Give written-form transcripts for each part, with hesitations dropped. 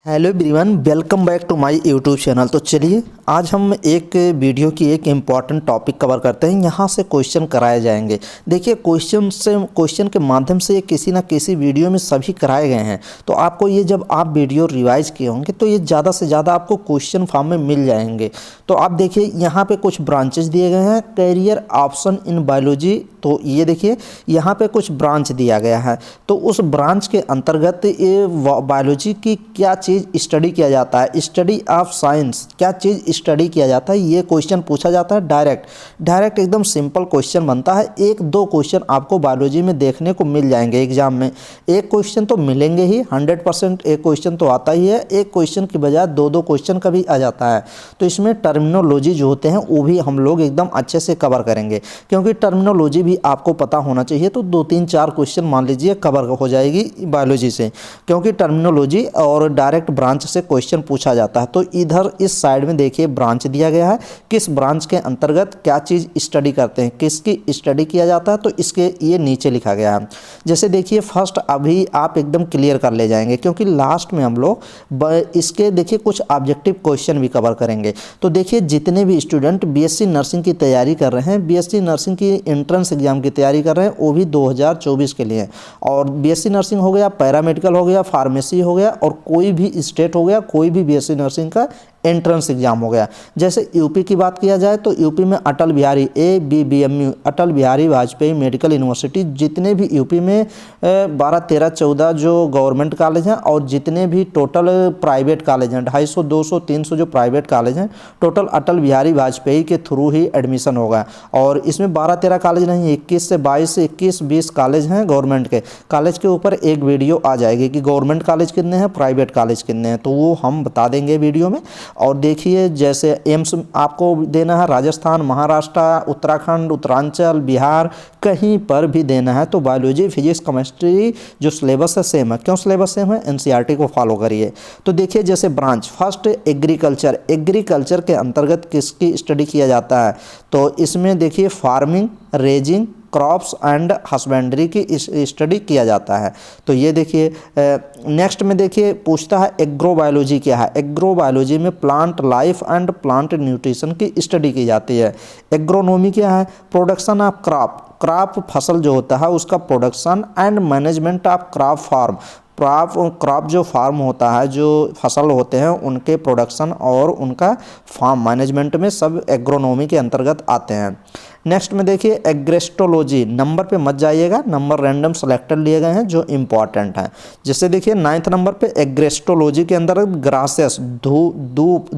Hello everyone, welcome back to my YouTube channel. तो चलिए आज हम एक वीडियो की एक इम्पॉर्टेंट टॉपिक कवर करते हैं। यहाँ से क्वेश्चन कराए जाएंगे। देखिए क्वेश्चन के माध्यम से किसी ना किसी वीडियो में सभी कराए गए हैं। तो आपको ये जब आप वीडियो रिवाइज किए होंगे तो ये ज़्यादा से ज़्यादा आपको क्वेश्चन फॉर्म में मिल जाएंगे। तो आप देखिए यहाँ पे कुछ ब्रांचेज दिए गए हैं, करियर ऑप्शन इन बायोलॉजी। तो ये देखिए यहाँ पे कुछ ब्रांच दिया गया है। तो उस ब्रांच के अंतर्गत ये बायोलॉजी की क्या चीज़ स्टडी किया जाता है, स्टडी ऑफ साइंस क्या चीज़ स्टडी किया जाता है, ये क्वेश्चन पूछा जाता है। डायरेक्ट एकदम सिंपल क्वेश्चन बनता है। एक दो क्वेश्चन आपको बायोलॉजी में देखने को मिल जाएंगे एग्जाम में। एक क्वेश्चन तो मिलेंगे ही, 100% एक क्वेश्चन तो आता ही है। एक क्वेश्चन की बजाय दो क्वेश्चन का भी आ जाता है। तो इसमें टर्मिनोलॉजी जो होते हैं वो भी हम लोग एकदम अच्छे से कवर करेंगे, क्योंकि टर्मिनोलॉजी भी आपको पता होना चाहिए। तो 2-3-4 क्वेश्चन मान लीजिए कवर हो जाएगी बायोलॉजी से, क्योंकि टर्मिनोलॉजी और डायरेक्ट ब्रांच से क्वेश्चन पूछा जाता है। तो इधर इस साइड में देखिए ब्रांच दिया गया है, किस ब्रांच के अंतर्गत क्या चीज़ स्टडी करते हैं, किसकी स्टडी किया जाता है। तो इसके ये नीचे लिखा गया है। जैसे देखिए फर्स्ट अभी आप एकदम क्लियर कर ले जाएंगे, क्योंकि लास्ट में हम लोग इसके देखिए कुछ ऑब्जेक्टिव क्वेश्चन भी कवर करेंगे। तो देखिए जितने भी स्टूडेंट बीएससी नर्सिंग की तैयारी कर रहे हैं, बीएससी नर्सिंग की एंट्रेंस एग्जाम की तैयारी कर रहे हैं, वो भी 2024 के लिए। और बीएससी नर्सिंग हो गया, पैरामेडिकल हो गया, फार्मेसी हो गया, और कोई भी स्टेट हो गया, कोई भी बीएससी नर्सिंग का एंट्रेंस एग्जाम हो गया। जैसे यूपी की बात किया जाए तो यूपी में Atal Bihari ABBMU Atal Bihari Vajpayee medical university, जितने भी यूपी में 12, 13, 14 जो गवर्नमेंट कॉलेज हैं और जितने भी टोटल प्राइवेट कॉलेज हैं, 250, 200, 300 जो प्राइवेट कॉलेज हैं, टोटल अटल बिहारी वाजपेयी के थ्रू ही एडमिशन होगा। और इसमें 12-13 कॉलेज नहीं, 21 से 22 से 21-20 कॉलेज हैं गवर्नमेंट के। कॉलेज के ऊपर एक वीडियो आ जाएगी कि गवर्नमेंट कॉलेज कितने हैं, प्राइवेट कॉलेज कितने हैं, तो वो हम बता देंगे वीडियो में। और देखिए जैसे एम्स आपको देना है, राजस्थान, महाराष्ट्र, उत्तराखंड, उत्तरांचल, बिहार, कहीं पर भी देना है। तो बायोलॉजी, फिजिक्स, केमिस्ट्री जो सिलेबस है सेम है। क्यों सिलेबस सेम है? एनसीईआरटी को फॉलो करिए। तो देखिए जैसे ब्रांच फर्स्ट एग्रीकल्चर के अंतर्गत किसकी स्टडी किया जाता है? तो इसमें देखिए farming, raising, crops and husbandry की स्टडी किया जाता है। तो ये देखिए नेक्स्ट में देखिए पूछता है एग्रोबायोलॉजी क्या है। एग्रोबायोलॉजी में plant life and plant nutrition की स्टडी की जाती है। एग्रोनॉमी क्या है? प्रोडक्शन ऑफ क्रॉप फसल जो होता है उसका production and management of crop farm. Crop जो फार्म होता है, जो फसल होते हैं उनके प्रोडक्शन और उनका फार्म मैनेजमेंट में सब एग्रोनॉमी के अंतर्गत आते हैं। नेक्स्ट में देखिए एग्रेस्टोलॉजी, नंबर पे मत जाइएगा, नंबर रैंडम सेलेक्टेड लिए गए हैं जो इम्पॉर्टेंट हैं। जैसे देखिए 9th नंबर पे एग्रेस्टोलॉजी के अंदर ग्रासेस, धूप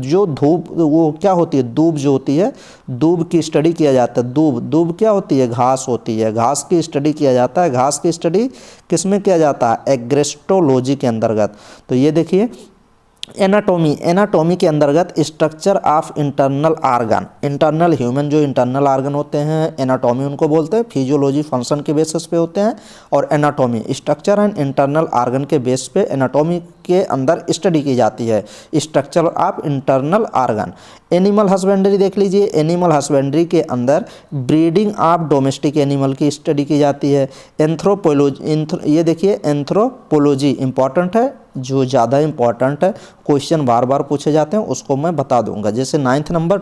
वो क्या होती है, दूब जो होती है, दूब की स्टडी किया जाता है। दूब क्या होती है? घास होती है, घास की स्टडी किया जाता है। घास की स्टडी किस में किया जाता है? एग्रेस्टोलॉजी के अंतर्गत। तो ये देखिए एनाटॉमी के अंतर्गत structure of internal organ, internal human जो इंटरनल आर्गन होते हैं एनाटॉमी उनको बोलते हैं। फिजियोलॉजी फंक्शन के बेसिस पे होते हैं, और anatomy structure and internal organ के बेस पे एनाटॉमी के अंदर स्टडी की जाती है, structure of internal organ. Animal husbandry देख लीजिए, एनिमल हस्बेंड्री के अंदर ब्रीडिंग ऑफ डोमेस्टिक एनिमल की स्टडी की जाती है। ये देखिए एंथ्रोपोलॉजी इंपॉर्टेंट है, जो ज़्यादा इंपॉर्टेंट है, क्वेश्चन बार बार पूछे जाते हैं, उसको मैं बता दूंगा। जैसे 9th नंबर,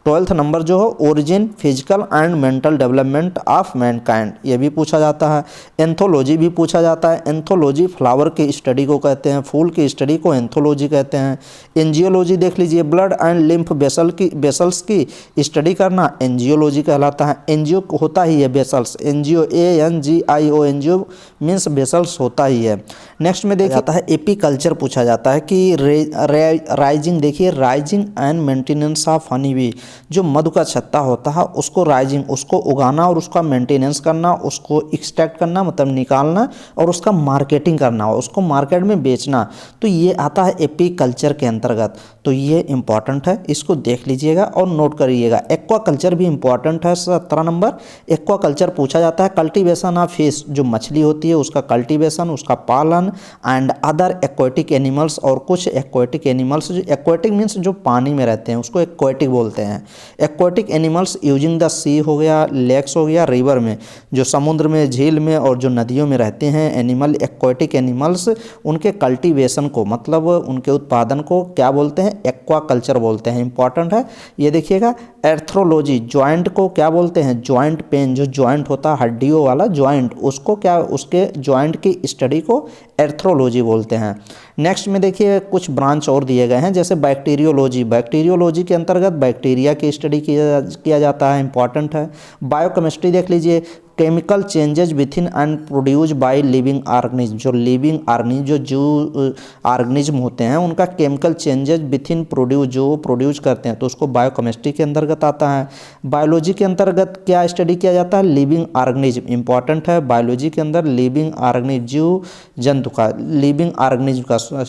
12th नंबर जो है origin, physical and mental development of Mankind, ये भी पूछा जाता है। एंथोलॉजी भी पूछा जाता है। एंथोलॉजी फ्लावर की स्टडी को कहते हैं, फूल की स्टडी को एंथोलॉजी कहते हैं। एंजियोलॉजी देख लीजिए, ब्लड एंड लिम्फ वेसल्स की स्टडी करना एंजियोलॉजी कहलाता है। एंजियो होता ही है vessels, angio ANGIO, angio means vessels होता ही है। नेक्स्ट में देखिए जाता है एपीकल्चर पूछा जाता है कि राइजिंग, देखिए rising and maintenance of honey bee, जो मधु का छत्ता होता है उसको राइजिंग, उसको उगाना और उसका मेंटेनेंस करना, उसको एक्सट्रैक्ट करना मतलब निकालना, और उसका मार्केटिंग करना, उसको मार्केट में बेचना। तो ये आता है एपीकल्चर के अंतर्गत। तो ये इंपॉर्टेंट है, इसको देख लीजिएगा और नोट करिएगा। एक्वाकल्चर भी इंपॉर्टेंट है। 17 नंबर एक्वाकल्चर पूछा जाता है कल्टीवेशन ऑफ फिश, जो मछली होती है उसका कल्टीवेशन, उसका पालन एंड अदर एक्वेटिक एनिमल्स, और कुछ एक्वेटिक एनिमल्स, जो एक्वेटिक मीन्स जो पानी में रहते हैं उसको एक्वेटिक बोलते हैं। एक्वाटिक एनिमल्स यूजिंग द सी हो गया, लेक्स हो गया, रिवर में, जो समुद्र में, झील में और जो नदियों में रहते हैं एनिमल, एक्वाटिक एनिमल्स, उनके कल्टीवेशन को मतलब उनके उत्पादन को क्या बोलते हैं, एक्वा कल्चर बोलते हैं। इंपॉर्टेंट है ये देखिएगा। एर्थ्रोलॉजी, जॉइंट को क्या बोलते हैं, जॉइंट पेन, जो जॉइंट होता है हड्डियों वाला जॉइंट, उसको क्या, उसके जॉइंट की स्टडी को एर्थ्रोलॉजी बोलते हैं। नेक्स्ट में देखिए कुछ ब्रांच और दिए गए हैं, जैसे बैक्टीरियोलॉजी, बैक्टीरियोलॉजी के अंतर्गत बैक्टीरिया की स्टडी किया जाता है, इंपॉर्टेंट है। बायोकेमिस्ट्री देख लीजिए, chemical changes within and produce by living organism, जो लिविंग ऑर्गेनिज्म जो ऑर्गेनिज्म होते हैं उनका केमिकल चेंजेज विथिन प्रोड्यूस, जो प्रोड्यूस करते हैं, तो उसको बायोकेमिस्ट्री के अंतर्गत आता है। बायोलॉजी के अंतर्गत क्या स्टडी किया जाता है, लिविंग ऑर्गेनिज्म, इंपॉर्टेंट है। बायोलॉजी के अंदर लिविंग ऑर्गेनिज्म, जीव जंतु का, लिविंग ऑर्गेनिज्म का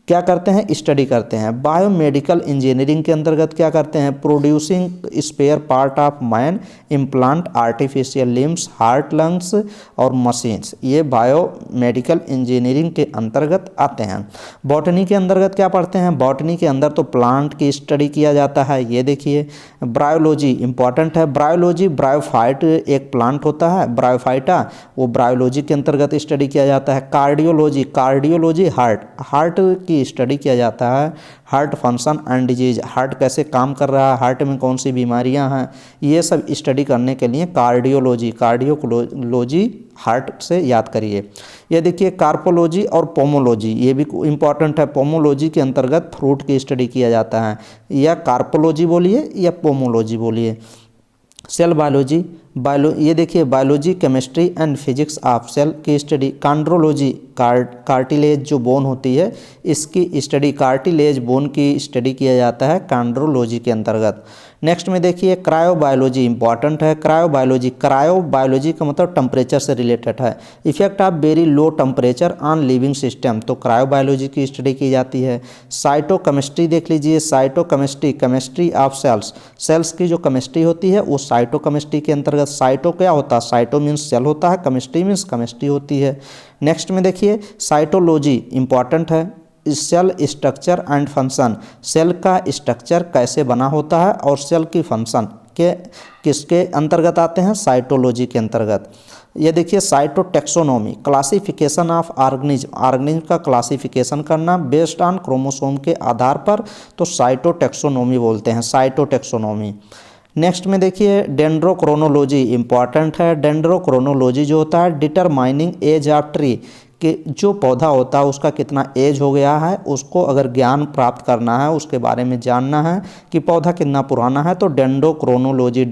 क्या करते हैं, स्टडी करते हैं। बायोमेडिकल इंजीनियरिंग के अंतर्गत क्या करते हैं, producing spare part of man, implant, artificial limbs, heart, lungs और मशीन्स, ये बायोमेडिकल इंजीनियरिंग के अंतर्गत आते हैं। बॉटनी के अंतर्गत क्या पढ़ते हैं, बॉटनी के अंदर तो प्लांट की स्टडी किया जाता है, ये देखिए। ब्रायोलॉजी इंपॉर्टेंट है। ब्रायोलॉजी, ब्रायोफाइट एक प्लांट होता है ब्रायोफाइटा, वो ब्रायोलॉजी के अंतर्गत स्टडी किया जाता है। कार्डियोलॉजी, कार्डियोलॉजी हार्ट की स्टडी किया जाता है, heart function and disease, heart कैसे काम कर रहा है, हार्ट में कौन सी बीमारियां हैं, ये सब स्टडी करने के लिए कार्डियोलॉजी, कार्डियोलॉजी हार्ट से याद करिए। ये देखिए कार्पोलॉजी और पोमोलॉजी, ये भी इंपॉर्टेंट है। पोमोलॉजी के अंतर्गत फ्रूट की स्टडी किया जाता है, या कार्पोलॉजी बोलिए या पोमोलॉजी बोलिए। सेल बायोलॉजी, ये देखिए biology, chemistry and physics of cell की स्टडी। कांड्रोलॉजी, कार्टिलेज जो बोन होती है इसकी स्टडी, कार्टिलेज बोन की स्टडी किया जाता है कांड्रोलॉजी के अंतर्गत। नेक्स्ट में देखिए क्रायोबायोलॉजी, इंपॉर्टेंट है। क्रायोबायोलॉजी का मतलब टेम्परेचर से रिलेटेड है। Effect of very low temperature on living system, तो क्रायोबायोलॉजी की स्टडी की जाती है। साइटोकेमिस्ट्री देख लीजिए, साइटोकेमिस्ट्री, केमिस्ट्री ऑफ सेल्स, सेल्स की जो केमिस्ट्री होती है वो साइटोकेमिस्ट्री के अंतर्गत। साइटो क्या होता है, साइटो मीन्स सेल होता है, केमिस्ट्री मीन्स केमिस्ट्री होती है। नेक्स्ट में देखिए साइटोलॉजी, इंपॉर्टेंट है। Cell structure and function, cell का स्ट्रक्चर कैसे बना होता है और सेल की फंक्शन के किसके अंतर्गत आते हैं, साइटोलॉजी के अंतर्गत। ये देखिए cytotaxonomy, classification of organism, organism का क्लासिफिकेशन करना बेस्ड ऑन क्रोमोसोम के आधार पर, तो साइटोटेक्सोनॉमी बोलते हैं, साइटोटेक्सोनॉमी। नेक्स्ट में देखिए डेंड्रोक्रोनोलॉजी, इंपॉर्टेंट है। डेंड्रोक्रोनोलॉजी जो होता है डिटरमाइनिंग एज ऑफ ट्री, कि जो पौधा होता है उसका कितना एज हो गया है, उसको अगर ज्ञान प्राप्त करना है, उसके बारे में जानना है कि पौधा कितना पुराना है, तो डेंड्रोक्रोनोलॉजी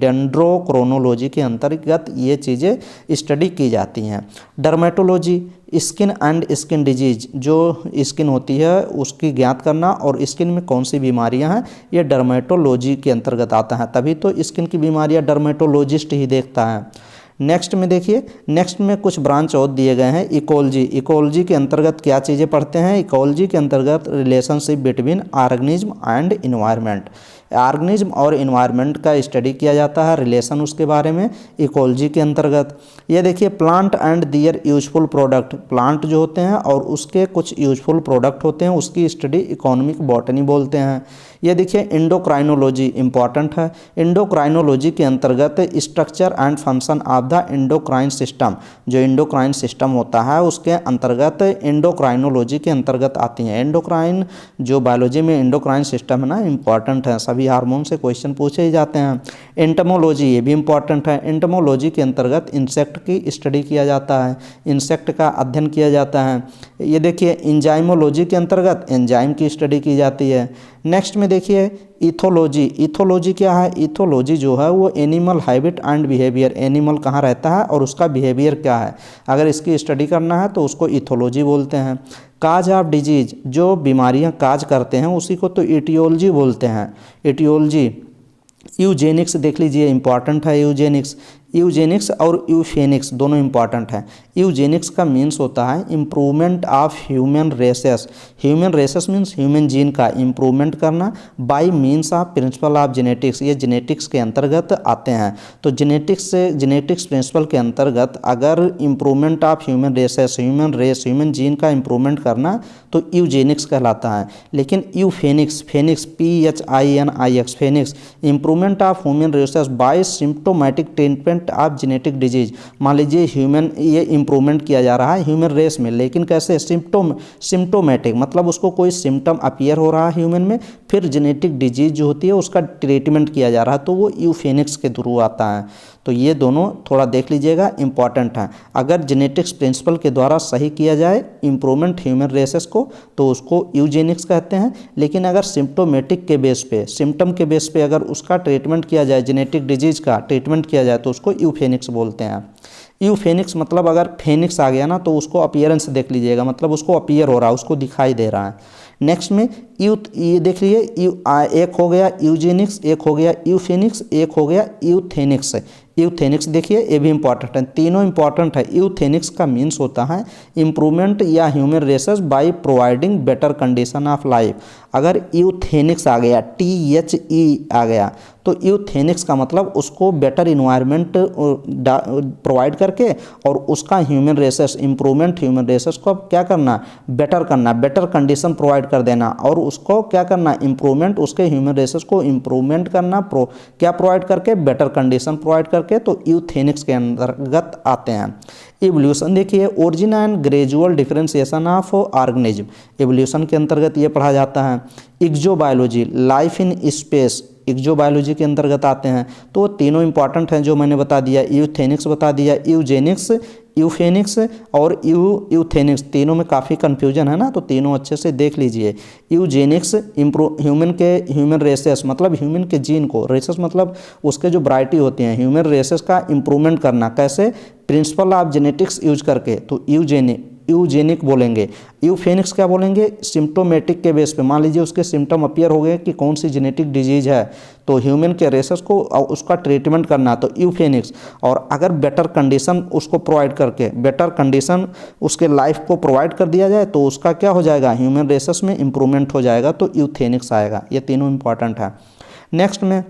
के अंतर्गत ये चीज़ें स्टडी की जाती हैं। Dermatology, skin and skin disease, जो स्किन होती है उसकी ज्ञात करना और स्किन में कौन सी बीमारियां हैं, ये डर्मेटोलॉजी के अंतर्गत आता है, तभी तो स्किन की बीमारियां डर्मेटोलॉजिस्ट ही देखता है। नेक्स्ट में देखिए, नेक्स्ट में कुछ ब्रांच और दिए गए हैं। इकोलॉजी, इकोलॉजी के अंतर्गत क्या चीज़ें पढ़ते हैं, इकोलॉजी के अंतर्गत relationship between organism and environment, organism और इन्वायरमेंट का स्टडी किया जाता है, रिलेशन उसके बारे में इकोलॉजी के अंतर्गत। ये देखिए plant and their useful product, plant जो होते हैं और उसके कुछ यूजफुल प्रोडक्ट होते हैं, उसकी स्टडी इकोनॉमिक बॉटनी बोलते हैं। ये देखिए एंडोक्राइनोलॉजी, इंपॉर्टेंट है। एंडोक्राइनोलॉजी के अंतर्गत structure and function of the endocrine system, जो एंडोक्राइन सिस्टम होता है उसके अंतर्गत एंडोक्राइनोलॉजी के अंतर्गत आती हैं। एंडोक्राइन जो बायोलॉजी में एंडोक्राइन सिस्टम है ना, इंपॉर्टेंट है, सभी हार्मोन से क्वेश्चन पूछे ही जाते हैं। एंटमोलॉजी, ये भी इंपॉर्टेंट है। एंटमोलॉजी के अंतर्गत इंसेक्ट की स्टडी किया जाता है, इंसेक्ट का अध्ययन किया जाता है। ये देखिए एंजाइमोलॉजी के अंतर्गत एंजाइम की स्टडी की जाती है। नेक्स्ट में देखिए इथोलॉजी, इथोलॉजी क्या है, इथोलॉजी जो है वो animal habit and behaviour, animal कहाँ रहता है और उसका बिहेवियर क्या है, अगर इसकी स्टडी करना है तो उसको इथोलॉजी बोलते हैं। काज ऑफ डिजीज, जो बीमारियां काज करते हैं उसी को तो इटियोलॉजी बोलते हैं, इटियोलॉजी। यूजेनिक्स देख लीजिए, इंपॉर्टेंट है यूजेनिक्स, यूजेनिक्स और यूफेनिक्स दोनों इंपॉर्टेंट हैं। यूजेनिक्स का मीन्स होता है improvement of human races. Human races means human gene का इम्प्रूवमेंट करना by means of principle of genetics. ये जेनेटिक्स के अंतर्गत आते हैं। तो जेनेटिक्स प्रिंसिपल के अंतर्गत अगर improvement of human races, human gene का इम्प्रूवमेंट करना तो यूजेनिक्स कहलाता है। लेकिन euphenics, phenics PHINIX, phenics improvement of human races by symptomatic treatment of genetic disease. मान लीजिए ये इम्प्रूवमेंट किया जा रहा है ह्यूमन रेस में, लेकिन कैसे? सिम्प्टोमेटिक, मतलब उसको कोई सिम्टम अपीयर हो रहा है ह्यूमन में, फिर जेनेटिक डिजीज जो होती है उसका ट्रीटमेंट किया जा रहा है, तो वो यूफेनिक्स के थ्रू आता है। तो ये दोनों थोड़ा देख लीजिएगा, इंपॉर्टेंट है। अगर जेनेटिक्स प्रिंसिपल के द्वारा सही किया जाए इम्प्रूवमेंट ह्यूमन रेसेस को तो उसको यूजेनिक्स कहते हैं। लेकिन अगर सिम्प्टोमेटिक के बेस पे, सिम्टम के बेस पे अगर उसका ट्रीटमेंट किया जाए, जेनेटिक डिजीज का ट्रीटमेंट किया जाए तो उसको यूफेनिक्स बोलते हैं। यूफेनिक्स मतलब अगर फेनिक्स आ गया ना तो उसको अपीयरेंस देख लीजिएगा, मतलब उसको अपीयर हो रहा है, उसको दिखाई दे रहा है। नेक्स्ट में ये देख लीजिए, एक हो गया यूजेनिक्स, एक हो गया यूफेनिक्स, एक हो गया यूथेनिक्स। यूथेनिक्स देखिए ये भी इंपॉर्टेंट है, तीनों इंपॉर्टेंट है। यूथेनिक्स का मीन्स होता है इम्प्रूवमेंट या human races by providing better condition of life. अगर यूथेनिक्स आ गया, THE आ गया, तो यूथेनिक्स का मतलब उसको बेटर इन्वायरमेंट प्रोवाइड करके और उसका human races, improvement human races को क्या करना? बेटर करना, बेटर कंडीशन प्रोवाइड कर देना, और उसको क्या करना? इम्प्रूवमेंट, उसके ह्यूमन रेसेस को इम्प्रूवमेंट करना, क्या प्रोवाइड करके? बेटर कंडीशन प्रोवाइड करके, तो यूथेनिक्स के अंतर्गत आते हैं। इवोल्यूशन देखिए, origin and gradual differentiation of organism, evolution के अंतर्गत ये पढ़ा जाता है। इक्जोबायोलॉजी, लाइफ इन स्पेस, इक्जोबायोलॉजी के अंतर्गत आते हैं। तो तीनों इंपॉर्टेंट हैं जो मैंने बता दिया, यूथेनिक्स बता दिया, यूजेनिक्स, यूफेनिक्स और यूथेनिक्स, तीनों में काफ़ी कन्फ्यूजन है ना, तो तीनों अच्छे से देख लीजिए। यूजेनिक्स ह्यूमन रेसेस मतलब ह्यूमन के जीन को, रेसेस मतलब उसके जो वैरायटी होती हैं, ह्यूमन रेसेस का इम्प्रूवमेंट करना कैसे? प्रिंसिपल ऑफ जेनेटिक्स यूज करके, तो यूजेनिक बोलेंगे। यूफेनिक्स क्या बोलेंगे? सिम्प्टोमेटिक के बेस पे, मान लीजिए उसके सिम्टम अपीयर हो गए कि कौन सी जेनेटिक डिजीज है, तो ह्यूमन के रेसेस को उसका ट्रीटमेंट करना, तो यूफेनिक्स। और अगर बेटर कंडीशन उसको प्रोवाइड करके, बेटर कंडीशन उसके लाइफ को प्रोवाइड कर दिया जाए तो उसका क्या हो जाएगा? ह्यूमन रेसेस में इंप्रूवमेंट हो जाएगा, तो यूथेनिक्स आएगा। ये तीनों इंपॉर्टेंट है। नेक्स्ट में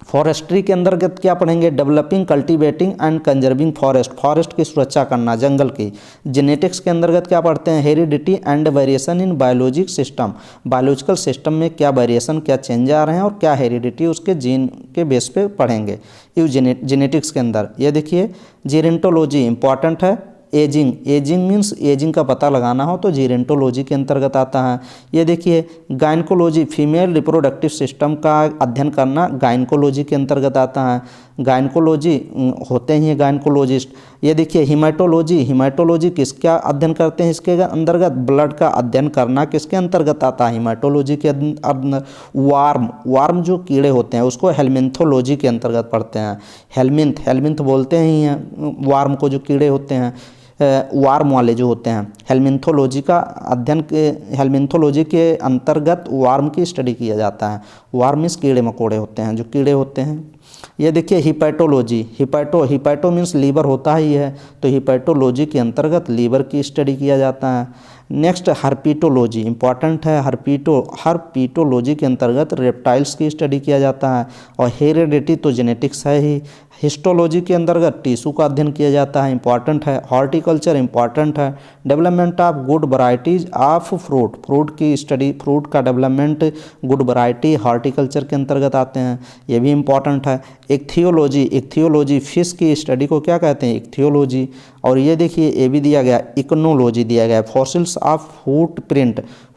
फॉरेस्ट्री के अंतर्गत क्या पढ़ेंगे? Developing, cultivating and conserving forest, forest की सुरक्षा करना, जंगल की। जेनेटिक्स के अंतर्गत क्या पढ़ते हैं? Heredity and variation in biologic system, biological system में क्या वेरिएशन, क्या चेंज आ रहे हैं और क्या हेरिडिटी उसके जीन के बेस पे पढ़ेंगे जेनेटिक्स के अंदर। ये देखिए, जेरेंटोलॉजी इंपॉर्टेंट है। एजिंग मीन्स एजिंग का पता लगाना हो तो जीरेंटोलॉजी के अंतर्गत आता है। ये देखिए, गायनकोलॉजी, फीमेल रिप्रोडक्टिव सिस्टम का अध्ययन करना गायनकोलॉजी के अंतर्गत आता है। गायनकोलॉजी होते ही गायनकोलॉजिस्ट। ये देखिए, हिमाटोलॉजी किसका अध्ययन करते हैं? इसके अंतर्गत ब्लड का अध्ययन करना किसके अंतर्गत आता है? हिमाटोलॉजी के अंदर। वार्म जो कीड़े होते हैं उसको हेलमिंथोलॉजी के अंतर्गत पढ़ते हैं। हेलमिंथ बोलते हैं वार्म को, जो कीड़े होते हैं वार्म वाले जो होते हैं। हेलमिंथोलॉजी का अध्ययन हेलमिंथोलॉजी के अंतर्गत वार्म की स्टडी किया जाता है। वार्म मीन्स कीड़े मकोड़े होते हैं, जो कीड़े होते हैं। ये देखिए, हिपैटोलॉजी, हिपैटो मीन्स लीवर होता ही है, तो हिपैटोलॉजी के अंतर्गत लीवर की स्टडी किया जाता है। नेक्स्ट हर्पीटोलॉजी इंपॉर्टेंट है। हर्पीटोलॉजी के अंतर्गत रेप्टाइल्स की स्टडी किया जाता है। और हेरिडिटी तो जेनेटिक्स है ही। हिस्टोलॉजी के अंतर्गत टिश्यू का अध्ययन किया जाता है, इंपॉर्टेंट है। हॉर्टिकल्चर इंपॉर्टेंट है। Development of good varieties of fruit की स्टडी, फ्रूट का डेवलपमेंट, गुड वैरायटी हॉर्टिकल्चर के अंतर्गत आते हैं, ये भी इंपॉर्टेंट है। इक्थियोलॉजी फिश की स्टडी को क्या कहते हैं? इक्थियोलॉजी। और ये देखिए, ये भी दिया गया, इकोनोलॉजी दिया गया, फॉसिल्स ऑफ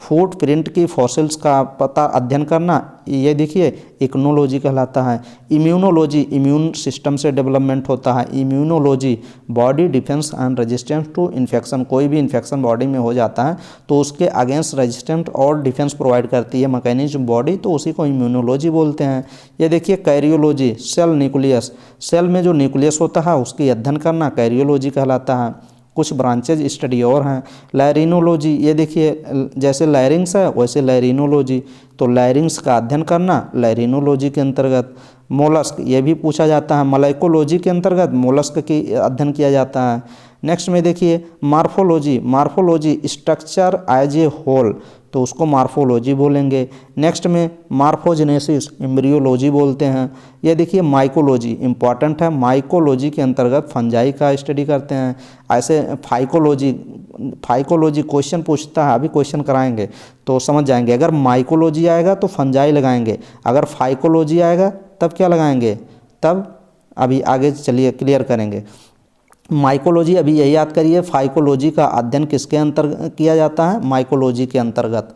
फुटप्रिंट की फॉसिल्स का पता अध्ययन करना, ये देखिए इकोनोलॉजी कहलाता है। इम्यूनोलॉजी, इम्यून सिस्टम से डेवलपमेंट होता है। Immunology, body defence and resistance to infection, कोई भी इन्फेक्शन बॉडी में हो जाता है तो उसके अगेंस्ट रेजिस्टेंट और डिफेंस प्रोवाइड करती है मैकेनिज्म बॉडी, तो उसी को इम्यूनोलॉजी बोलते हैं। ये देखिए, कैरियोलॉजी, सेल न्यूक्लियस, सेल में जो न्यूक्लियस होता है उसकी अध्ययन करना कैरियोलॉजी कहलाता है। कुछ ब्रांचेज स्टडी और हैं। लायरिनोलॉजी, ये देखिए, जैसे लायरिंग्स है वैसे लायरिनोलॉजी, तो लायरिंग्स का अध्ययन करना लायरिनोलॉजी के अंतर्गत। मोलस्क, ये भी पूछा जाता है, मलाइकोलॉजी के अंतर्गत मोलस्क की अध्ययन किया जाता है। नेक्स्ट में देखिए morphology, morphology structure as a whole, तो उसको मार्फोलॉजी बोलेंगे। नेक्स्ट में मार्फोजेनेसिस एम्ब्रियोलॉजी बोलते हैं। ये देखिए माइकोलॉजी इंपॉर्टेंट है, माइकोलॉजी के अंतर्गत फंजाई का स्टडी करते हैं। ऐसे फाइकोलॉजी, फाइकोलॉजी क्वेश्चन पूछता है, अभी क्वेश्चन कराएंगे तो समझ जाएंगे। अगर माइकोलॉजी आएगा तो फंजाई लगाएंगे, अगर फाइकोलॉजी आएगा तब क्या लगाएंगे, तब अभी आगे चलिए क्लियर करेंगे। माइकोलॉजी अभी यही याद करिए, फाइकोलॉजी का अध्ययन किसके अंतर्गत किया जाता है, माइकोलॉजी के अंतर्गत।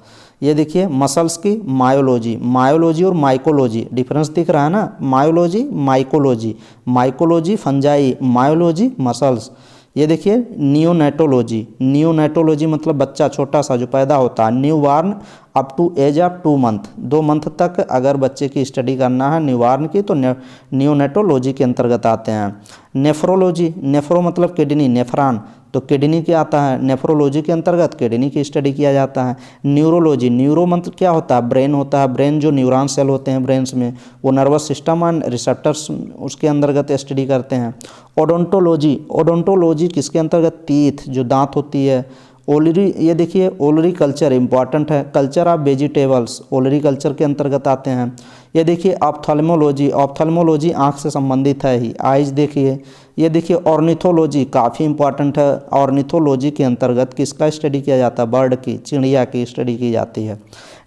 ये देखिए मसल्स की मायोलॉजी, मायोलॉजी और माइकोलॉजी डिफरेंस दिख रहा है ना, myology mycology, mycology fungi, myology muscles. ये देखिए नियोनेटोलॉजी, नियोनेटोलॉजी मतलब बच्चा छोटा सा जो पैदा होता है, new born up to age of 2 month, 2 month तक अगर बच्चे की स्टडी करना है न्यू बॉर्न की तो नियोनेटोलॉजी के अंतर्गत आते हैं। नेफ्रोलॉजी, नेफ्रो मतलब किडनी, नेफ्रॉन तो किडनी के आता है, नेफ्रोलॉजी के अंतर्गत किडनी की स्टडी किया जाता है। न्यूरोलॉजी, न्यूरो मतलब क्या होता है, ब्रेन होता है, ब्रेन जो न्यूरॉन सेल होते हैं ब्रेन्स में, वो नर्वस सिस्टम एंड रिसेप्टर्स उसके अंतर्गत स्टडी करते हैं। ओडोंटोलॉजी, ओडोंटोलॉजी किसके अंतर्गत, टीथ जो दांत होती है। ओलरी, ये देखिए ओलरी कल्चर इंपॉर्टेंट है, कल्चर ऑफ वेजिटेबल्स ओलरी कल्चर के अंतर्गत आते हैं। ये देखिए ऑप्थेल्मोलॉजी, ऑप्थेल्मोलॉजी आँख से संबंधित है ही, आइज देखिए। ये देखिए ऑर्निथोलॉजी काफ़ी इंपॉर्टेंट है, ऑर्निथोलॉजी के अंतर्गत किसका स्टडी किया जाता है, बर्ड की, चिड़िया की स्टडी की जाती है।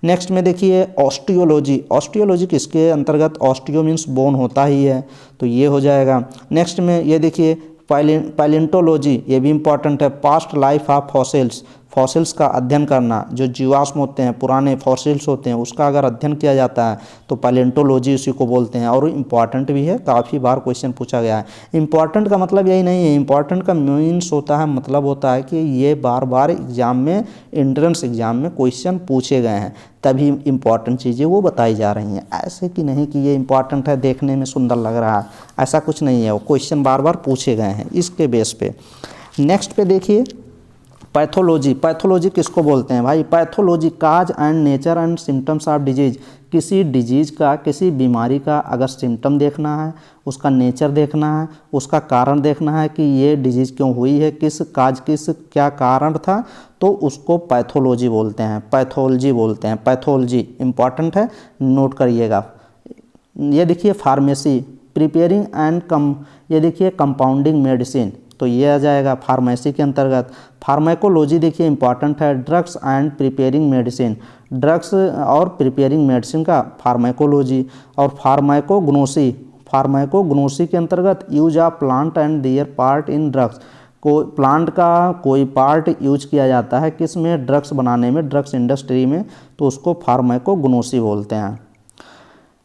नेक्स्ट में देखिए ऑस्टियोलॉजी, ऑस्टियोलॉजी किसके अंतर्गत, ऑस्टियो मीन्स बोन होता ही है तो ये हो जाएगा। नेक्स्ट में ये देखिए पैलेंटोलॉजी, ये भी इंपॉर्टेंट है, past life of fossils, fossils का अध्ययन करना, जो जीवाश्म होते हैं पुराने फॉसिल्स होते हैं उसका अगर अध्ययन किया जाता है तो पैलेंटोलॉजी उसी को बोलते हैं, और इम्पॉर्टेंट भी है, काफ़ी बार क्वेश्चन पूछा गया है। इम्पॉर्टेंट का मतलब यही नहीं है, इम्पॉर्टेंट का मीन्स होता है, मतलब होता है कि ये बार बार एग्जाम में, एंट्रेंस एग्जाम में क्वेश्चन पूछे गए हैं, तभी इम्पॉर्टेंट चीज़ें वो बताई जा रही हैं। ऐसे कि नहीं कि ये इम्पॉर्टेंट है, देखने में सुंदर लग रहा है, ऐसा कुछ नहीं है, वो क्वेश्चन बार बार पूछे गए हैं इसके बेस पे। नेक्स्ट पे देखिए पैथोलॉजी, पैथोलॉजी किसको बोलते हैं भाई, pathology cause and nature and symptoms of disease, किसी डिजीज का, किसी बीमारी का अगर सिम्टम देखना है, उसका नेचर देखना है, उसका कारण देखना है कि ये डिजीज क्यों हुई है, किस काज, किस क्या कारण था, तो उसको पैथोलॉजी बोलते हैं, पैथोलॉजी बोलते हैं। पैथोलॉजी इंपॉर्टेंट है, नोट करिएगा। ये देखिए फार्मेसी, प्रिपेयरिंग एंड ये देखिए कंपाउंडिंग मेडिसिन, तो ये आ जाएगा फार्मेसी के अंतर्गत। फार्माकोलॉजी देखिए इंपॉर्टेंट है, drugs and preparing medicine, drugs और प्रिपेयरिंग मेडिसिन का फार्माकोलॉजी। और फार्माकोग्नोसी, फार्माकोग्नोसी के अंतर्गत use of plant and there part in drugs, को प्लांट का कोई पार्ट यूज किया जाता है किस में, ड्रग्स बनाने में, ड्रग्स इंडस्ट्री में, तो उसको फार्माकोग्नोसी बोलते हैं।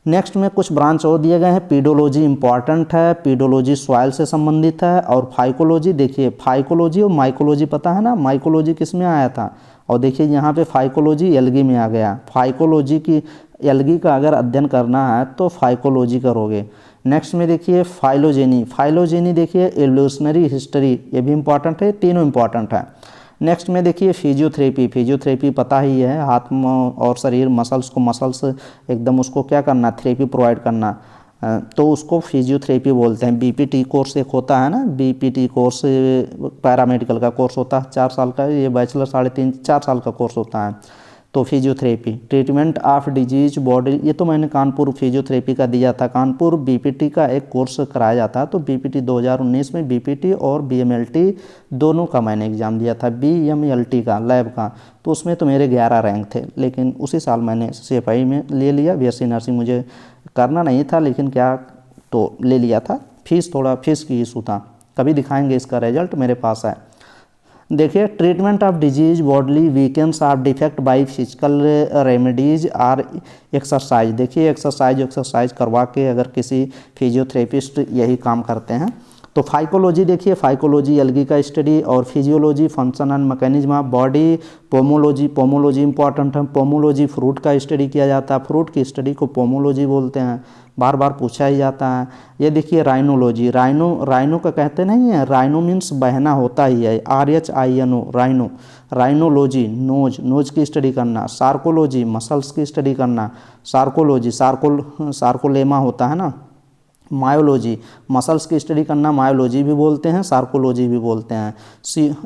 नेक्स्ट में कुछ ब्रांच और दिए गए हैं, पीडोलॉजी इंपॉर्टेंट है, पीडोलॉजी सॉइल से संबंधित है। और फाइकोलॉजी देखिए, फाइकोलॉजी और माइकोलॉजी पता है ना, माइकोलॉजी किस में आया था, और देखिए यहाँ पे फाइकोलॉजी एल्गी में आ गया। फाइकोलॉजी की, एल्गी का अगर अध्ययन करना है तो फाइकोलॉजी करोगे। नेक्स्ट में देखिए फाइलोजेनी, फाइलोजेनी देखिए एवोल्यूशनरी हिस्ट्री, ये भी इंपॉर्टेंट है, तीनों इंपॉर्टेंट है। नेक्स्ट में देखिए फिजियोथेरेपी, फिजियोथेरेपी पता ही है, हाथ और शरीर मसल्स को, मसल्स एकदम उसको क्या करना, थेरेपी प्रोवाइड करना, तो उसको फिजियोथेरेपी बोलते हैं। बीपीटी कोर्स एक होता है ना, बीपीटी कोर्स पैरामेडिकल का कोर्स होता है 4 साल का, ये बैचलर 3.5-4 साल का कोर्स होता है। तो physiotherapy, treatment of disease body, ये तो मैंने कानपुर फिजियोथेरेपी का दिया था, कानपुर बीपीटी का एक कोर्स कराया जाता है, तो बीपीटी 2019 में बीपीटी और बीएमएलटी दोनों का मैंने एग्ज़ाम दिया था, बीएमएलटी का लैब का, तो उसमें तो मेरे 11 रैंक थे, लेकिन उसी साल मैंने सीएफआई में ले लिया, बीएससी नर्सिंग मुझे करना नहीं था, लेकिन क्या तो ले लिया था, फीस थोड़ा फीस की इशू था, कभी दिखाएंगे इसका रिजल्ट, मेरे पास है। देखिए treatment of disease bodily weakness of defect by physical remedies or exercise, देखिए एक्सरसाइज करवा के अगर किसी फिजियोथेरेपिस्ट यही काम करते हैं। तो फाइकोलॉजी देखिए, फाइकोलॉजी एल्गी का स्टडी, और physiology function and mechanism of body. Pomology important है, पोमोलॉजी फ्रूट का स्टडी किया जाता है, फ्रूट की स्टडी को पोमोलॉजी बोलते हैं, बार बार पूछा ही जाता है। ये देखिए राइनोलॉजी, राइनो का कहते नहीं है, राइनो मीन्स बहना होता ही है, RHINO राइनो, राइनोलॉजी नोज की स्टडी करना। सार्कोलॉजी मसल्स की स्टडी करना। सार्कोलॉजी सार्कोलेमा होता है ना, मायोलॉजी, मसल्स की स्टडी करना मायोलॉजी भी बोलते हैं, सार्कोलॉजी भी बोलते हैं।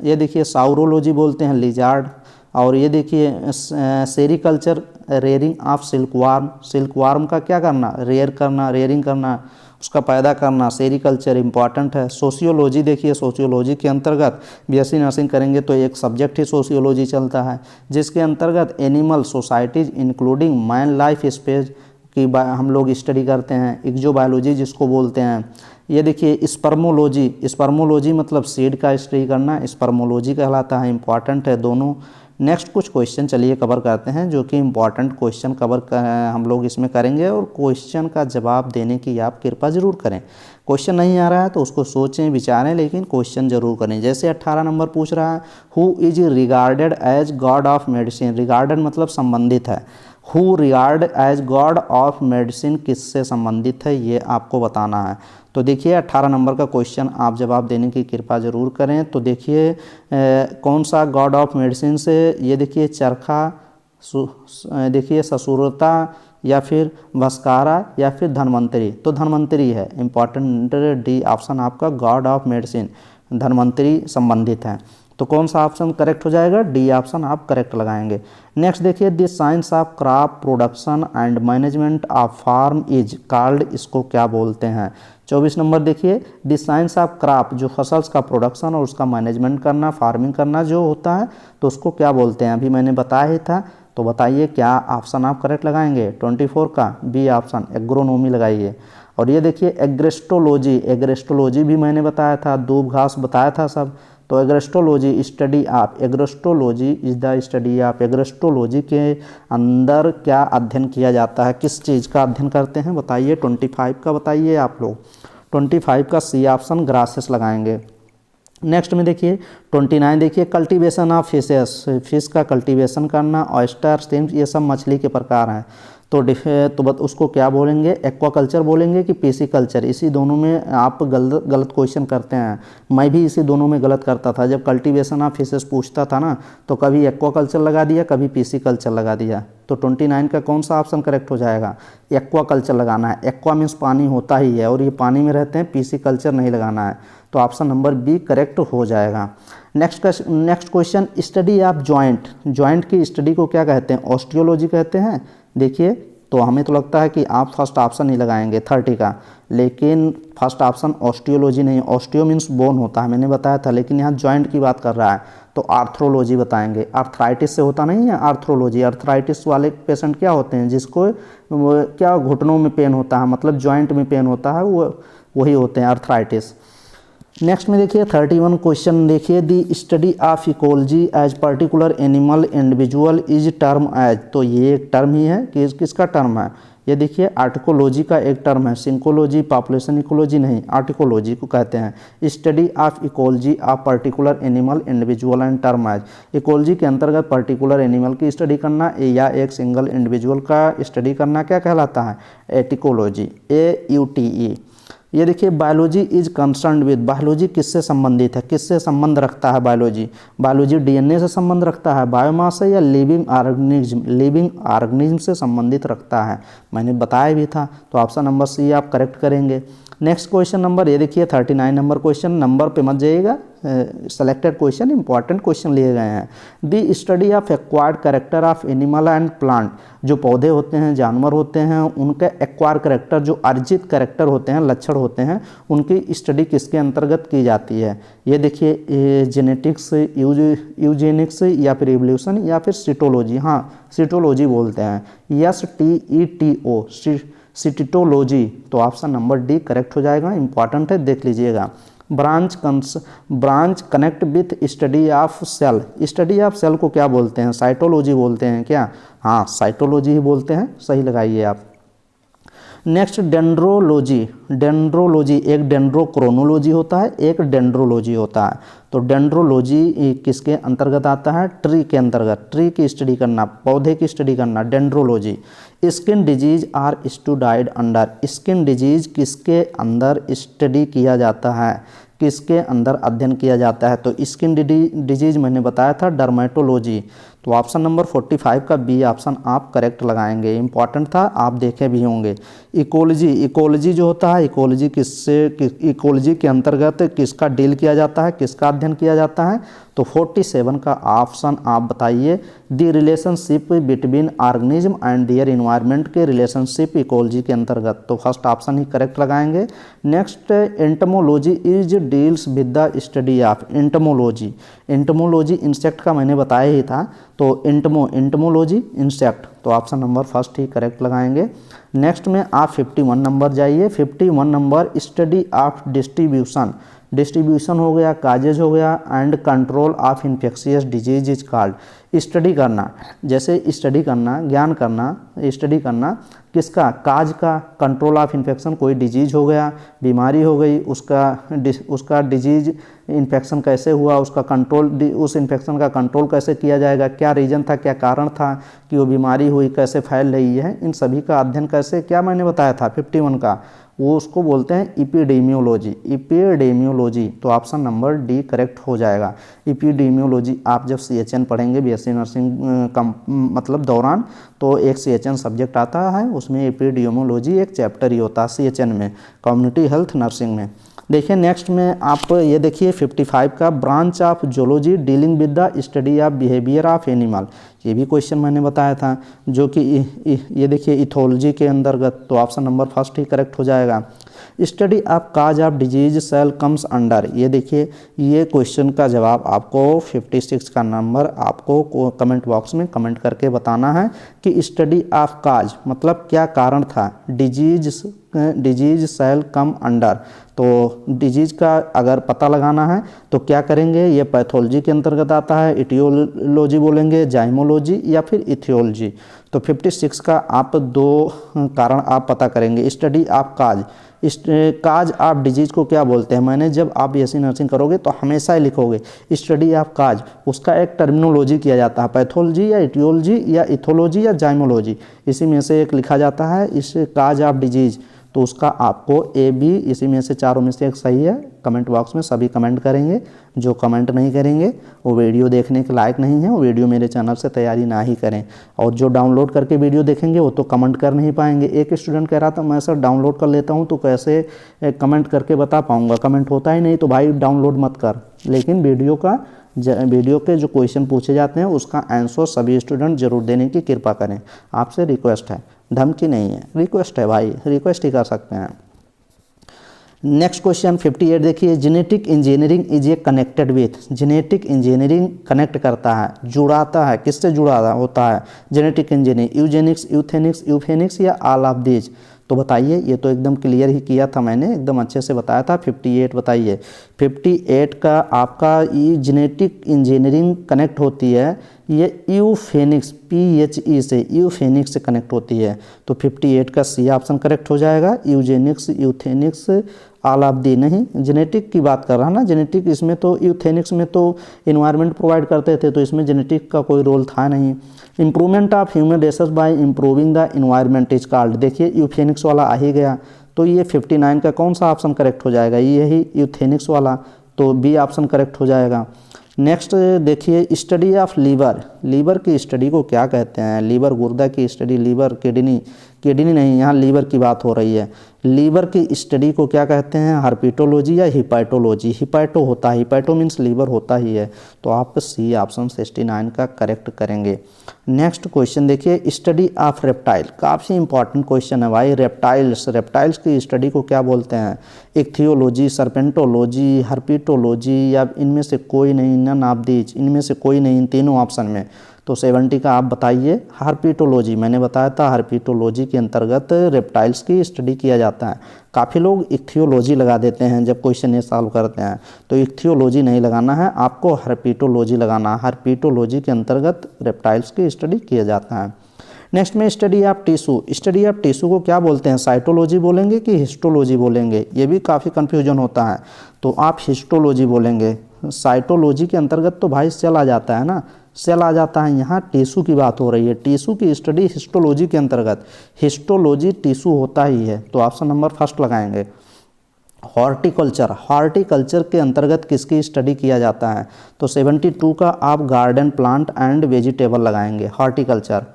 ये देखिए साउरोलॉजी बोलते हैं, लिजार्ड। और ये देखिए sericulture, rearing of silkworm, silkworm का क्या करना, रेयर करना, रेयरिंग करना, उसका पैदा करना, सेरिकल्चर इंपॉर्टेंट है। सोशियोलॉजी देखिए, सोशियोलॉजी के अंतर्गत बीएससी नर्सिंग करेंगे तो एक सब्जेक्ट ही सोशियोलॉजी चलता है, जिसके अंतर्गत animal societies including man life space की हम लोग स्टडी करते हैं, इक्जोबायोलॉजी जिसको बोलते हैं। ये देखिए स्पर्मोलॉजी, स्पर्मोलॉजी मतलब सीड का स्टडी करना, स्पर्मोलॉजी कहलाता है, इंपॉर्टेंट है दोनों। नेक्स्ट कुछ क्वेश्चन चलिए कवर करते हैं जो कि इंपॉर्टेंट क्वेश्चन हम लोग इसमें करेंगे, और क्वेश्चन का जवाब देने की आप कृपा ज़रूर करें। क्वेश्चन नहीं आ रहा है तो उसको सोचें विचारें, लेकिन क्वेश्चन जरूर करें। जैसे 18 नंबर पूछ रहा है, who is regarded as god of medicine, regarded मतलब संबंधित है, who regard as god of medicine किससे संबंधित है, ये आपको बताना है। तो देखिए 18 नंबर का क्वेश्चन आप जवाब देने की कृपा ज़रूर करें। तो देखिए कौन सा गॉड ऑफ मेडिसिन से, ये देखिए चरखा, देखिए ससुरता, या फिर भस्कारा, या फिर धन्वंतरी। तो धन्वंतरी है इंपॉर्टेंट, डी ऑप्शन आपका गॉड ऑफ मेडिसिन धन्वंतरी संबंधित है। तो कौन सा ऑप्शन करेक्ट हो जाएगा, डी ऑप्शन आप करेक्ट लगाएंगे। नेक्स्ट देखिए the science of crop production and management of farm is called, इसको क्या बोलते हैं। 24 नंबर देखिए द साइंस ऑफ क्रॉप, जो फसल्स का प्रोडक्शन और उसका मैनेजमेंट करना, फार्मिंग करना जो होता है, तो उसको क्या बोलते हैं, अभी मैंने बताया ही था। तो बताइए क्या ऑप्शन आप करेक्ट लगाएंगे, 24 का बी ऑप्शन एग्रोनॉमी लगाइए। और ये देखिए एग्रेस्टोलॉजी, एग्रेस्टोलॉजी भी मैंने बताया था, दूब घास बताया था सब। तो agrostology study of, agrostology is the study of, agrostology के अंदर क्या अध्ययन किया जाता है, किस चीज़ का अध्ययन करते हैं बताइए। 25 का बताइए आप लोग, 25 का सी ऑप्शन ग्रासेस लगाएंगे। नेक्स्ट में देखिए 29 देखिए कल्टीवेशन ऑफ फिशेस, फिश का कल्टीवेशन करना, ऑयस्टर, श्रिम्प, ये सब मछली के प्रकार हैं। तो उसको क्या बोलेंगे, एक्वाकल्चर बोलेंगे कि पीसी कल्चर, इसी दोनों में आप गलत क्वेश्चन करते हैं। मैं भी इसी दोनों में गलत करता था, जब कल्टीवेशन ऑफ फिशेस पूछता था ना तो कभी एक्वाकल्चर लगा दिया, कभी पीसी कल्चर लगा दिया। तो 29 का कौन सा ऑप्शन करेक्ट हो जाएगा, एक्वाकल्चर लगाना है। एक्वा मीन्स पानी होता ही है और ये पानी में रहते हैं, पीसी कल्चर नहीं लगाना है। तो ऑप्शन नंबर बी करेक्ट हो जाएगा। Next question study of joint, joint की स्टडी को क्या कहते हैं, ऑस्टियोलॉजी कहते हैं। देखिए तो हमें तो लगता है कि आप फर्स्ट ऑप्शन ही लगाएंगे 30 का, लेकिन फर्स्ट ऑप्शन ऑस्टियोलॉजी नहीं, ऑस्टियो मीन्स बोन होता है, मैंने बताया था, लेकिन यहाँ जॉइंट की बात कर रहा है तो आर्थ्रोलॉजी बताएंगे। आर्थराइटिस से होता नहीं है आर्थ्रोलॉजी, आर्थराइटिस वाले पेशेंट क्या होते हैं जिसको क्या घुटनों में पेन होता है, मतलब जॉइंट में पेन होता है, वो वही होते हैं आर्थराइटिस। नेक्स्ट में देखिए 31 क्वेश्चन देखिए the study of ecology as particular animal individual is term as, तो ये एक टर्म ही है कि किसका टर्म है, ये देखिए आर्टिकोलॉजी का एक टर्म है, सिंकोलॉजी, पॉपुलेशन इकोलॉजी नहीं, आर्टिकोलॉजी को कहते हैं। Study of ecology of particular animal individual and term as, ecology के अंतर्गत पर्टिकुलर एनिमल की स्टडी करना या एक सिंगल इंडिविजुअल का स्टडी करना क्या कहलाता है, एटिकोलॉजी, AUTE। ये देखिए biology is concerned with, biology किससे संबंधित है, किससे संबंध रखता है बायोलॉजी, बायोलॉजी DNA से संबंध रखता है, बायोमास से, या लिविंग ऑर्गेनिज्म, लिविंग ऑर्गेनिज्म से संबंधित रखता है, मैंने बताया भी था। तो ऑप्शन नंबर सी आप करेक्ट करेंगे। नेक्स्ट क्वेश्चन नंबर ये देखिए 39 नंबर क्वेश्चन, नंबर पे मत जाइएगा, सेलेक्टेड क्वेश्चन, इंपॉर्टेंट क्वेश्चन लिए गए हैं। The study of acquired character of animal and plant, जो पौधे होते हैं, जानवर होते हैं, उनके एक्वायर्ड कैरेक्टर, जो अर्जित कैरेक्टर होते हैं, लक्षण होते हैं, उनकी स्टडी किसके अंतर्गत की जाती है। ये देखिए जेनेटिक्स, यूजेनिक्स, या फिर इवोल्यूशन, या फिर सिटोलॉजी, हाँ सिटोलॉजी बोलते हैं, STETO, सिटिटोलॉजी। तो ऑप्शन नंबर डी करेक्ट हो जाएगा, इंपॉर्टेंट है, देख लीजिएगा। Branch connect with study of cell, study of cell को क्या बोलते हैं, साइटोलॉजी बोलते हैं क्या, हाँ साइटोलॉजी ही बोलते हैं, सही लगाइए आप। नेक्स्ट डेंड्रोलॉजी, डेंड्रोलॉजी एक डेंड्रोक्रोनोलॉजी होता है, एक डेंड्रोलॉजी होता है। तो डेंड्रोलॉजी किसके अंतर्गत आता है, ट्री के अंतर्गत, ट्री की स्टडी करना, पौधे की स्टडी करना, dendrology. Skin disease are studied under, skin disease किसके अंदर स्टडी किया जाता है, किसके अंदर अध्ययन किया जाता है। तो स्किन डिजीज मैंने बताया था डर्मेटोलॉजी। तो ऑप्शन नंबर 45 का बी ऑप्शन आप करेक्ट लगाएंगे। इंपॉर्टेंट था, आप देखे भी होंगे। इकोलॉजी जो होता है, इकोलॉजी के अंतर्गत किसका डील किया जाता है, किसका अध्ययन किया जाता है? तो 47 का ऑप्शन आप बताइए। The relationship between organism and their environment के रिलेशनशिप इकोलॉजी के अंतर्गत, तो फर्स्ट ऑप्शन ही करेक्ट लगाएंगे। Next, entomology is deals with the study of entomology. Entomology insect का मैंने बताया ही था, तो एंटमोलॉजी इंसेक्ट, तो ऑप्शन नंबर फर्स्ट ही करेक्ट लगाएंगे। नेक्स्ट में आप 51 नंबर जाइए। 51 नंबर स्टडी ऑफ डिस्ट्रीब्यूशन हो गया, काजेज हो गया and control of infectious disease is called. Study करना, जैसे स्टडी करना, ज्ञान करना, स्टडी करना किसका? काज का, कंट्रोल ऑफ इन्फेक्शन, कोई डिजीज हो गया, बीमारी हो गई, उसका डिजीज इन्फेक्शन कैसे हुआ, उसका कंट्रोल, उस इन्फेक्शन का कंट्रोल कैसे किया जाएगा, क्या रीज़न था, क्या कारण था कि वो बीमारी हुई, कैसे फैल रही है, इन सभी का अध्ययन कैसे, क्या मैंने बताया था 51 का, वो उसको बोलते हैं इपिडेमियोलॉजी। तो ऑप्शन नंबर डी करेक्ट हो जाएगा। इपिडेमियोलॉजी आप जब CHN पढ़ेंगे बीएससी नर्सिंग मतलब दौरान, तो एक CHN सब्जेक्ट आता है, उसमें इपिडेमियोलॉजी एक चैप्टर ही होता है CHN में, कम्युनिटी हेल्थ नर्सिंग में। देखिए नेक्स्ट में आप ये देखिए 55 का branch of zoology dealing with the study of behaviour of animal, ये भी क्वेश्चन मैंने बताया था, जो कि ये देखिए इथोलॉजी के अंतर्गत, तो ऑप्शन नंबर फर्स्ट ही करेक्ट हो जाएगा। Study of cause of disease cell comes under, ये देखिए ये क्वेश्चन का जवाब आपको 56 का नंबर आपको कमेंट बॉक्स में कमेंट करके बताना है कि स्टडी ऑफ काज मतलब क्या कारण था, डिजीज सेल कम अंडर। तो डिजीज का अगर पता लगाना है तो क्या करेंगे, ये पैथोलॉजी के अंतर्गत आता है, इटियोलॉजी बोलेंगे, जाइमोलॉजी या फिर इथियोलॉजी। तो 56 का आप दो कारण आप पता करेंगे। Study of cause of disease को क्या बोलते हैं, मैंने जब आप बीएससी नर्सिंग करोगे तो हमेशा ही लिखोगे स्टडी ऑफ काज, उसका एक टर्मिनोलॉजी किया जाता है, पैथोलॉजी या इटियोलॉजी या इथोलॉजी या जाइमोलॉजी, इसी में से एक लिखा जाता है इस काज ऑफ डिजीज। तो उसका आपको ए बी इसी में से चारों में से एक सही है। कमेंट बॉक्स में सभी कमेंट करेंगे, जो कमेंट नहीं करेंगे वो वीडियो देखने के लायक नहीं है, वो वीडियो मेरे चैनल से तैयारी ना ही करें। और जो डाउनलोड करके वीडियो देखेंगे वो तो कमेंट कर नहीं पाएंगे। एक स्टूडेंट कह रहा था मैं सर डाउनलोड कर लेता हूँ तो कैसे कमेंट करके बता पाऊँगा, कमेंट होता ही नहीं, तो भाई डाउनलोड मत कर। लेकिन वीडियो के जो क्वेश्चन पूछे जाते हैं उसका आंसर सभी स्टूडेंट जरूर देने की कृपा करें, आपसे रिक्वेस्ट है, धमकी नहीं है, रिक्वेस्ट है भाई, रिक्वेस्ट ही कर सकते हैं। नेक्स्ट क्वेश्चन 58 देखिए, genetic engineering is a connected with, genetic engineering connect करता है, जुड़ाता है, किससे जुड़ा होता है जेनेटिक इंजीनियरिंग, यूजेनिक्स, यूफेनिक्स या ऑल ऑफ दीज। तो बताइए, ये तो एकदम क्लियर ही किया था मैंने, एकदम अच्छे से बताया था। 58 बताइए। 58 का आपका ये जेनेटिक इंजीनियरिंग कनेक्ट होती है, ये यूफेनिक्स PHE से, यूफेनिक्स से कनेक्ट होती है। तो 58 का सी ऑप्शन करेक्ट हो जाएगा। यूजेनिक्स, यूथेनिक्स, ऑल ऑफ दी नहीं, जेनेटिक की बात कर रहा ना, जेनेटिक इसमें तो यूथेनिक्स में तो इन्वायरमेंट प्रोवाइड करते थे, तो इसमें जेनेटिक का कोई रोल था नहीं। Improvement of human races by improving the environment is called, देखिए यूफेनिक्स वाला आ ही गया, तो ये 59 का कौन सा ऑप्शन करेक्ट हो जाएगा, यही यूथेनिक्स वाला, तो बी ऑप्शन करेक्ट हो जाएगा। नेक्स्ट देखिए, स्टडी ऑफ लीवर, लीवर की स्टडी को क्या कहते हैं, लीवर गुर्दा की स्टडी, लीवर किडनी नहीं, यहाँ लीवर की बात हो रही है, लीवर की स्टडी को क्या कहते हैं, हर्पिटोलॉजी या हिपैटोलॉजी। हिपैटो होता है, हिपैटो मीन्स लीवर होता ही है, तो आप सी ऑप्शन 69 का करेक्ट करेंगे। नेक्स्ट क्वेश्चन देखिए, स्टडी ऑफ रेप्टाइल, काफ़ी इंपॉर्टेंट क्वेश्चन है भाई। रेप्टाइल्स की स्टडी को क्या बोलते हैं, इक्थियोलॉजी, सर्पेंटोलॉजी, हर्पिटोलॉजी या इनमें से कोई नहीं, नन ऑफ दीज, इनमें से कोई नहीं, इन तीनों ऑप्शन में। तो 70 का आप बताइए। हर्पिटोलॉजी मैंने बताया था, हर्पिटोलॉजी के अंतर्गत रेप्टाइल्स की स्टडी किया जाता है। काफ़ी लोग इक्थियोलॉजी लगा देते हैं जब क्वेश्चन ये सॉल्व करते हैं, तो इक्थियोलॉजी नहीं लगाना है आपको, हर्पिटोलॉजी लगाना है। हर्पिटोलॉजी के अंतर्गत रेप्टाइल्स की स्टडी किया जाता है। नेक्स्ट में study of tissue, study of tissue को क्या बोलते हैं, साइटोलॉजी बोलेंगे कि हिस्टोलॉजी बोलेंगे, ये भी काफ़ी कन्फ्यूजन होता है, तो आप हिस्टोलॉजी बोलेंगे। साइटोलॉजी के अंतर्गत तो भाई सेल आ जाता है ना, सेल आ जाता है, यहाँ टिश्यू की बात हो रही है, टिश्यू की स्टडी हिस्टोलॉजी के अंतर्गत, हिस्टोलॉजी टिश्यू होता ही है, तो ऑप्शन नंबर फर्स्ट लगाएंगे। हॉर्टिकल्चर, हॉर्टिकल्चर के अंतर्गत किसकी स्टडी किया जाता है? तो 72 का आप गार्डन प्लांट एंड वेजिटेबल लगाएंगे, हॉर्टिकल्चर।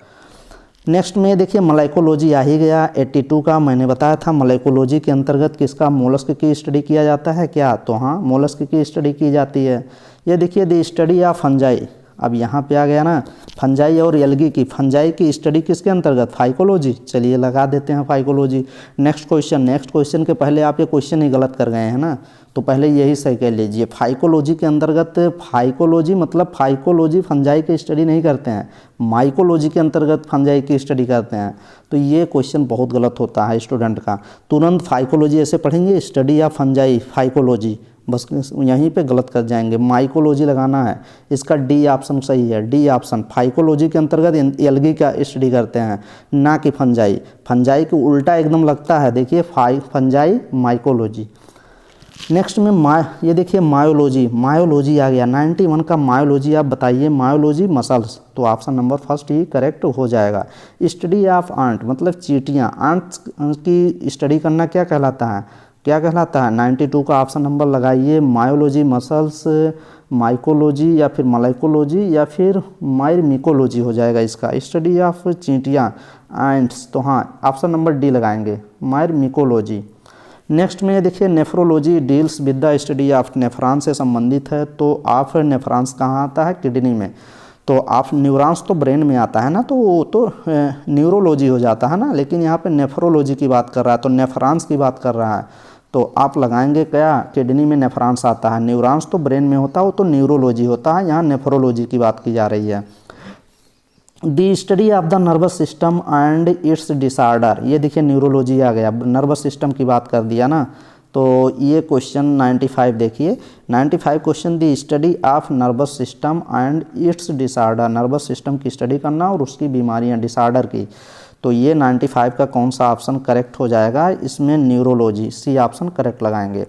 नेक्स्ट में देखिए मलाइकोलॉजी आ ही गया। 82 का मैंने बताया था, मलाइकोलॉजी के अंतर्गत किसका, मोलस्क की स्टडी किया जाता है क्या? तो हाँ, मोलस्क की स्टडी की जाती है। ये देखिए द स्टडी ऑफ फंजाई, अब यहाँ पे आ गया ना, फंजाई और एल्गी की, फंजाई की स्टडी किसके अंतर्गत? फाइकोलॉजी। चलिए लगा देते हैं फाइकोलॉजी। नेक्स्ट क्वेश्चन के पहले आप ये क्वेश्चन ही गलत कर गए हैं ना, तो पहले यही सही कह लीजिए। फाइकोलॉजी के अंतर्गत, फाइकोलॉजी मतलब फाइकोलॉजी फंजाई की स्टडी नहीं करते हैं, माइकोलॉजी के अंतर्गत फंजाई की स्टडी करते हैं। तो ये क्वेश्चन बहुत गलत होता है स्टूडेंट का। तुरंत फाइकोलॉजी ऐसे पढ़ेंगे, स्टडी ऑफ फंजाई, फाइकोलॉजी, बस यहीं पे गलत कर जाएंगे। माइकोलॉजी लगाना है, इसका डी ऑप्शन सही है, डी ऑप्शन। फाइकोलॉजी के अंतर्गत एल्गी का स्टडी करते हैं, ना कि फंजाई। फंजाई को उल्टा एकदम लगता है, देखिए फंजाई माइकोलॉजी। नेक्स्ट में ये देखिए मायोलॉजी, मायोलॉजी आ गया 91 का। मायोलॉजी आप बताइए, मायोलॉजी मसल्स, तो ऑप्शन नंबर फर्स्ट ही करेक्ट हो जाएगा। स्टडी ऑफ आंट मतलब चींटियाँ, आंट्स की स्टडी करना क्या कहलाता है? क्या कहलाता है? 92 का ऑप्शन नंबर लगाइए। मायोलॉजी मसल्स, माइकोलॉजी या फिर मलाइकोलॉजी या फिर मायरमिकोलॉजी हो जाएगा इसका। स्टडी ऑफ चींटियाँ, एंट्स, तो हाँ ऑप्शन नंबर डी लगाएंगे, मायरमिकोलॉजी। नेक्स्ट में देखिए nephrology deals with the study of, nephrons से संबंधित है। तो आप नेफ्रॉन्स कहाँ आता है? किडनी में। तो आप न्यूरॉन्स तो ब्रेन में आता है ना, तो वो तो न्यूरोलॉजी हो जाता है ना, लेकिन यहाँ पे नेफ्रोलॉजी की बात कर रहा है, तो नेफ्रॉन्स की बात कर रहा है। तो आप लगाएंगे क्या? किडनी में नेफ्रॉन्स आता है, न्यूरॉन्स तो ब्रेन में होता है, वो तो न्यूरोलॉजी होता है, यहाँ नेफ्रोलॉजी की बात की जा रही है। The study of the nervous system and its disorder, ये देखिए न्यूरोलॉजी आ गया, नर्वस सिस्टम की बात कर दिया ना। तो ये क्वेश्चन 95 देखिए, 95 question the study of nervous system and its disorder, nervous system की स्टडी करना और उसकी बीमारियां, डिसऑर्डर की। तो ये 95 का कौन सा ऑप्शन करेक्ट हो जाएगा? इसमें न्यूरोलॉजी, सी ऑप्शन करेक्ट लगाएंगे।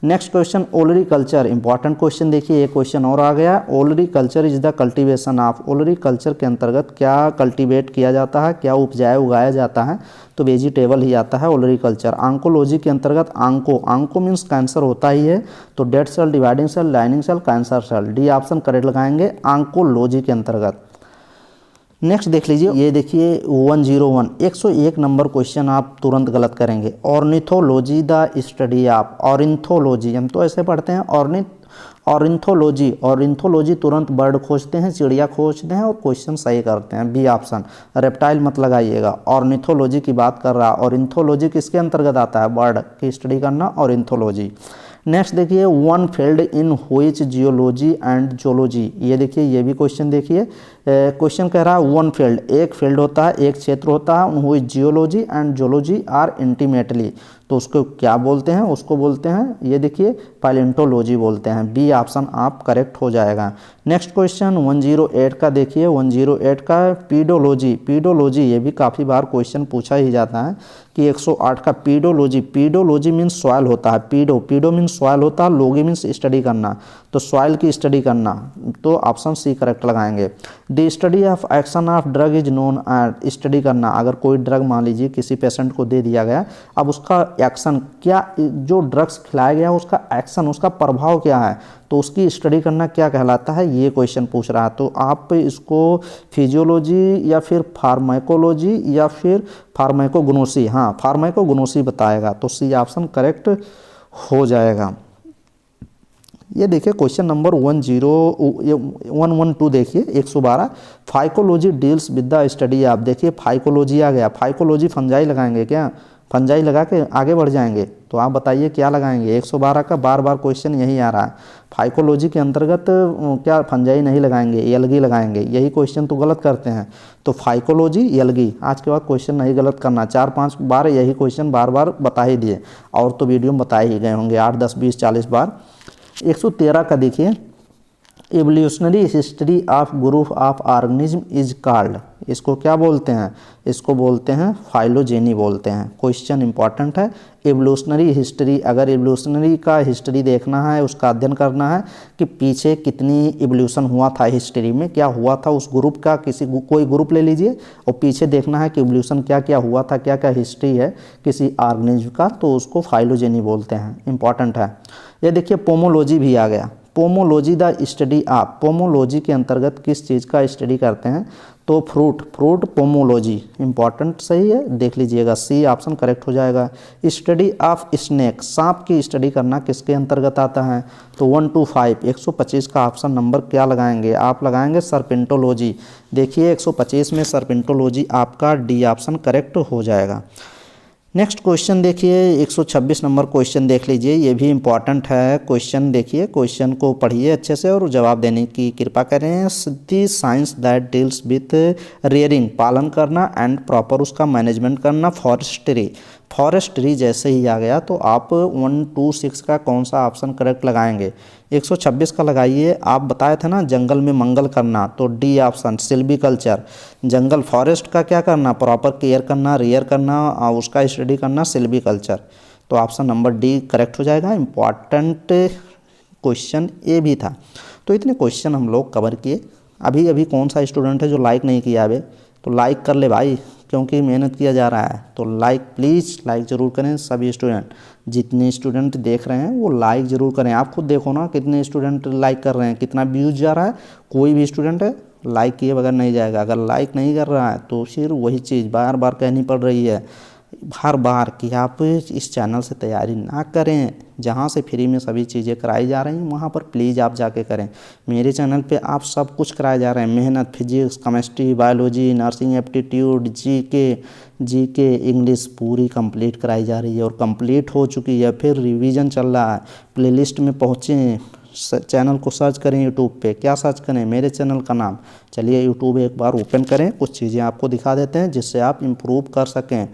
Next question olericulture, important question देखिए, एक क्वेश्चन और आ गया। Olericulture is the cultivation of, olericulture के अंतर्गत क्या कल्टीवेट किया जाता है, क्या उगाया जाता है? तो वेजिटेबल ही आता है ओलरी कल्चर। आंकोलॉजी के अंतर्गत आंको मीन्स कैंसर होता ही है, तो dead cell, dividing cell, lining cell, cancer cell, D option correct लगाएंगे आंकोलॉजी के अंतर्गत। नेक्स्ट देख लीजिए, ये देखिए 101, 101 नंबर क्वेश्चन आप तुरंत गलत करेंगे। Ornithology the study of, ornithology हम तो ऐसे पढ़ते हैं ऑर्निथोलॉजी, ऑर्निथोलॉजी तुरंत बर्ड खोजते हैं, चिड़िया खोजते हैं और क्वेश्चन सही करते हैं, बी ऑप्शन। रेप्टाइल मत लगाइएगा, ऑर्निथोलॉजी की बात कर रहा है। ऑर्निथोलॉजी किसके अंतर्गत आता है? बर्ड की स्टडी करना, ऑर्निथोलॉजी। नेक्स्ट देखिए one field in which geology and zoology, ये देखिए, ये भी क्वेश्चन देखिए। क्वेश्चन कह रहा है वन फील्ड, एक फील्ड होता है, एक क्षेत्र होता है, which geology and zoology are intimately, तो उसको क्या बोलते हैं? उसको बोलते हैं, ये देखिए पैलेंटोलॉजी बोलते हैं, बी ऑप्शन आप करेक्ट हो जाएगा। नेक्स्ट क्वेश्चन 108 का देखिए, 108 का पीडोलॉजी, पीडोलॉजी ये भी काफ़ी बार क्वेश्चन पूछा ही जाता है कि 108 का पीडोलॉजी, पीडोलॉजी मीन्स सॉइल होता है, पीडो मीन्स सॉइल होता है, लॉगी मीन्स स्टडी करना, तो सॉइल की स्टडी करना, तो ऑप्शन सी करेक्ट लगाएंगे। The study of action of drug is known at, study करना, अगर कोई ड्रग मान लीजिए किसी पेशेंट को दे दिया गया, अब उसका एक्शन क्या, जो ड्रग्स खिलाया गया उसका एक्शन, उसका प्रभाव क्या है, तो उसकी स्टडी करना क्या कहलाता है? ये क्वेश्चन पूछ रहा है। तो आप इसको फिजियोलॉजी या फिर फार्माकोलॉजी या फिर फार्माकोग्नोसी, हाँ फार्माकोग्नोसी बताएगा, तो सी ऑप्शन करेक्ट हो जाएगा। ये देखिए क्वेश्चन नंबर 112 देखिए 112, phycology deals with the study of, देखिए फाइकोलॉजी आ गया, फाइकोलॉजी फंजाई लगाएंगे क्या? फंजाई लगा के आगे बढ़ जाएंगे, तो आप बताइए क्या लगाएंगे? 112 का बार बार क्वेश्चन यही आ रहा है, फाइकोलॉजी के अंतर्गत क्या फंजाई नहीं लगाएंगे, एल्गी लगाएंगे, यही क्वेश्चन तो गलत करते हैं। तो फाइकोलॉजी एल्गी, आज के बाद क्वेश्चन नहीं गलत करना, 4-5 बार यही क्वेश्चन बार बार बता ही दिए, और तो वीडियो में बता ही गए होंगे 8, 10, 20, 40 बार। 113 का देखिए, evolutionary history of group of organism is called, इसको क्या बोलते हैं, इसको बोलते हैं फाइलोजेनी बोलते हैं। क्वेश्चन इंपॉर्टेंट है। एवोल्यूशनरी हिस्ट्री, अगर एवोल्यूशनरी का हिस्ट्री देखना है, उसका अध्ययन करना है कि पीछे कितनी एवोल्यूशन हुआ था हिस्ट्री में, क्या हुआ था उस ग्रुप का, कोई ग्रुप ले लीजिए और पीछे देखना है कि एवोल्यूशन क्या क्या हुआ था, क्या क्या हिस्ट्री है किसी ऑर्गेनिज्म का, तो उसको फाइलोजेनी बोलते हैं। इंपॉर्टेंट है। ये देखिए पोमोलॉजी भी आ गया। Pomology the study of, pomology के अंतर्गत किस चीज़ का स्टडी करते हैं, तो फ्रूट पोमोलॉजी। इंपॉर्टेंट सही है, देख लीजिएगा, सी ऑप्शन करेक्ट हो जाएगा। स्टडी ऑफ स्नेक, सांप की स्टडी करना किसके अंतर्गत आता है, तो 1 to 5 125 का ऑप्शन नंबर क्या लगाएंगे, आप लगाएंगे सर्पेंटोलॉजी। देखिए 125 में सर्पेंटोलॉजी आपका डी ऑप्शन करेक्ट हो जाएगा। नेक्स्ट क्वेश्चन देखिए 126 नंबर क्वेश्चन देख लीजिए, ये भी इम्पॉर्टेंट है क्वेश्चन। देखिए क्वेश्चन को पढ़िए अच्छे से और जवाब देने की कृपा करें। The science that deals with rearing, पालन करना, एंड प्रॉपर उसका मैनेजमेंट करना, फॉरेस्ट्री। फॉरेस्ट्री जैसे ही आ गया तो आप 1 to 6 का कौन सा ऑप्शन करेक्ट लगाएंगे, 126 का लगाइए। आप बताए थे ना जंगल में मंगल करना, तो डी ऑप्शन सिल्वीकल्चर। जंगल फॉरेस्ट का क्या करना, प्रॉपर केयर करना, रेयर करना, उसका स्टडी करना, सिल्वीकल्चर। तो ऑप्शन नंबर डी करेक्ट हो जाएगा। इम्पॉर्टेंट क्वेश्चन ये भी था। तो इतने क्वेश्चन हम लोग कवर किए। अभी कौन सा स्टूडेंट है जो लाइक नहीं किया अभी, तो लाइक कर ले भाई, क्योंकि मेहनत किया जा रहा है। तो लाइक प्लीज़ लाइक ज़रूर करें सभी स्टूडेंट, जितने स्टूडेंट देख रहे हैं वो लाइक ज़रूर करें। आप खुद देखो ना कितने स्टूडेंट लाइक कर रहे हैं, कितना व्यूज जा रहा है। कोई भी स्टूडेंट है लाइक किए बगैर नहीं जाएगा। अगर लाइक नहीं कर रहा है तो फिर वही चीज़ बार बार कहनी पड़ रही है हर बार कि आप इस चैनल से तैयारी ना करें, जहाँ से फ्री में सभी चीज़ें कराई जा रही हैं वहाँ पर प्लीज़ आप जाके करें। मेरे चैनल पे आप सब कुछ कराए जा रहे हैं, मेहनत, physics, chemistry, biology, nursing aptitude, GK, English पूरी कंप्लीट कराई जा रही है और कंप्लीट हो चुकी है, फिर रिवीजन चल रहा है। प्लेलिस्ट में पहुँचे, चैनल को सर्च करें यूट्यूब पे, क्या सर्च करें, मेरे चैनल का नाम। चलिए यूट्यूब एक बार ओपन करें, कुछ चीज़ें आपको दिखा देते हैं जिससे आप इम्प्रूव कर सकें।